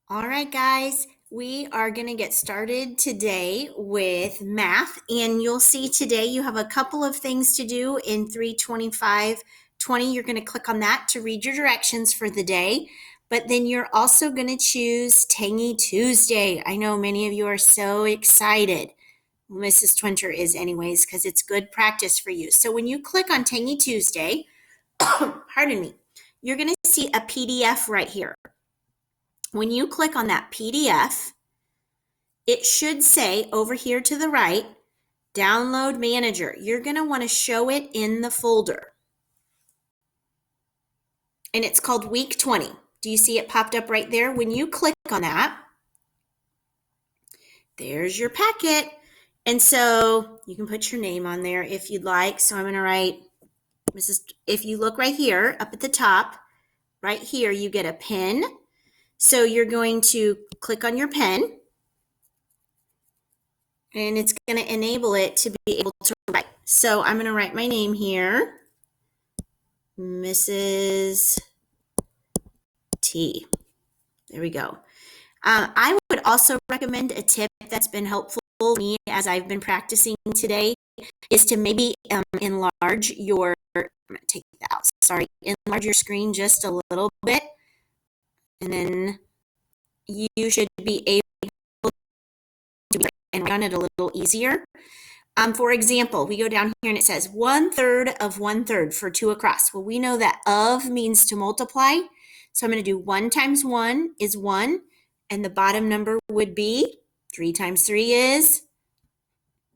All right, guys, we are going to get started today with math. And you'll see today you have a couple of things to do in 32520. You're going to click on that to read your directions for the day. But then you're also going to choose Tangy Tuesday. I know many of you are so excited. Mrs. Twinter is anyways, because it's good practice for you. So when you click on Tangy Tuesday, pardon me, you're going to see a PDF right here. When you click on that PDF, it should say over here to the right, Download Manager. You're going to want to show it in the folder. And it's called Week 20. Do you see it popped up right there? When you click on that, there's your packet. And so you can put your name on there if you'd like. So I'm going to write, if you look right here up at the top, right here, you get a pen. So you're going to click on your pen. And it's going to enable it to be able to write. So I'm going to write my name here, Mrs. T. There we go. I would also recommend a tip that's been helpful for me as I've been practicing today is to maybe enlarge your, I'm going to take that out, sorry, enlarge your screen just a little bit. And then you should be able to write and write on it a little easier. For example, we go down here and it says 1/3 of 1/3 for 2 across. Well, we know that of means to multiply. So I'm going to do 1 times 1 is 1. And the bottom number would be 3 times 3 is,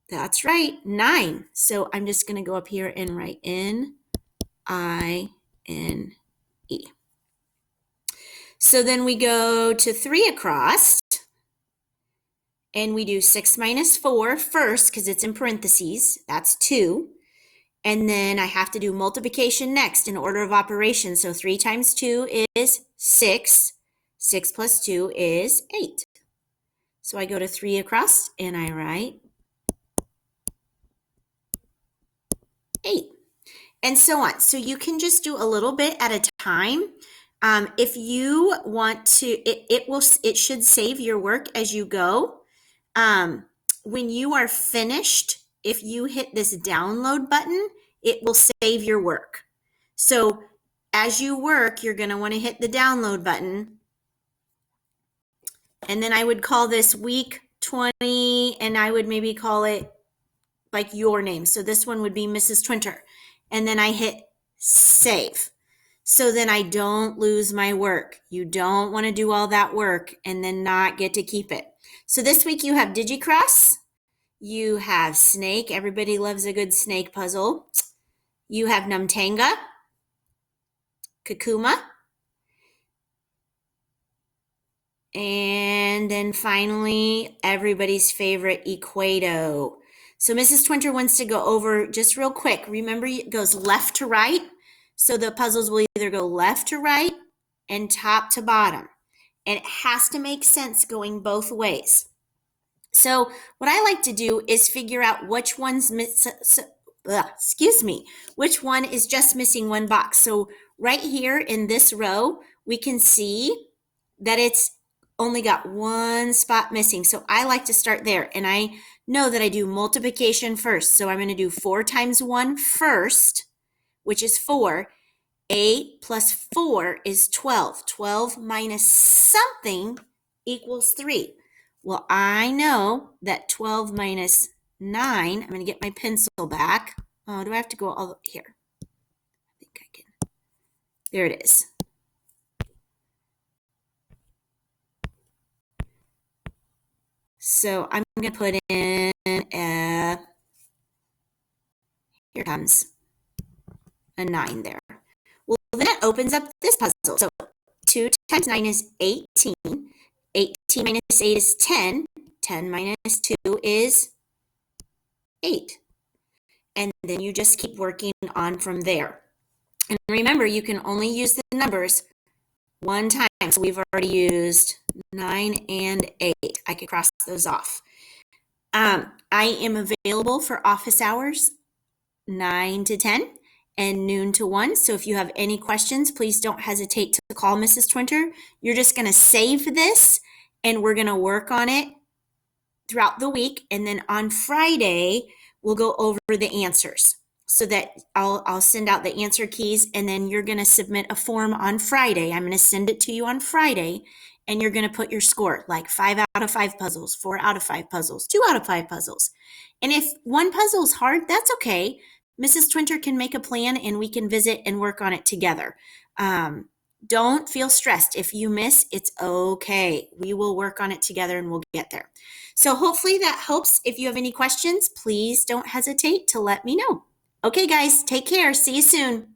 that's right, 9. So I'm just going to go up here and write N-I-N-E. So then we go to 3 across. And we do 6 minus 4 first because it's in parentheses. That's 2. And then I have to do multiplication next in order of operation. So 3 times 2 is 6. 6 plus 2 is 8. So I go to 3 across and I write 8. And so on. So you can just do a little bit at a time. If you want to, it should save your work as you go. When you are finished, if you hit this download button, it will save your work. So as you work, you're going to want to hit the download button. And then I would call this week 20, and I would maybe call it like your name. So this one would be Mrs. Twinter. And then I hit save. So then I don't lose my work. You don't want to do all that work and then not get to keep it. So this week you have Digicross, you have Snake. Everybody loves a good snake puzzle. You have Numtanga, Kakuma, and then finally everybody's favorite Equado. So Mrs. Twinter wants to go over just real quick. Remember, it goes left to right. So the puzzles will either go left to right and top to bottom. And it has to make sense going both ways. So what I like to do is figure out which which one is just missing one box. So right here in this row, we can see that it's only got one spot missing. So I like to start there. And I know that I do multiplication first. So I'm going to do 4 times 1 first, which is 4. 8 plus 4 is 12. 12 minus something equals 3. Well, I know that 12 minus 9, I'm going to get my pencil back. Oh, do I have to go all the way here? I think I can. There it is. So I'm going to put in here comes a 9 there. Well, then it opens up this puzzle. So 2 times 9 is 18. 18 minus 8 is 10. 10 minus 2 is 8. And then you just keep working on from there. And remember, you can only use the numbers one time. So we've already used 9 and 8. I could cross those off. I am available for office hours 9 to 10 and noon to 1. So if you have any questions, please don't hesitate to call Mrs. Twinter. You're just going to save this and we're going to work on it throughout the week. And then on Friday, we'll go over the answers so that I'll send out the answer keys, and then you're going to submit a form on Friday. I'm going to send it to you on Friday, and you're going to put your score, like 5 out of 5 puzzles, 4 out of 5 puzzles, 2 out of 5 puzzles. And if one puzzle is hard, that's okay. Mrs. Twinter can make a plan and we can visit and work on it together. Don't feel stressed. If you miss, it's okay. We will work on it together and we'll get there. So hopefully that helps. If you have any questions, please don't hesitate to let me know. Okay, guys, take care. See you soon.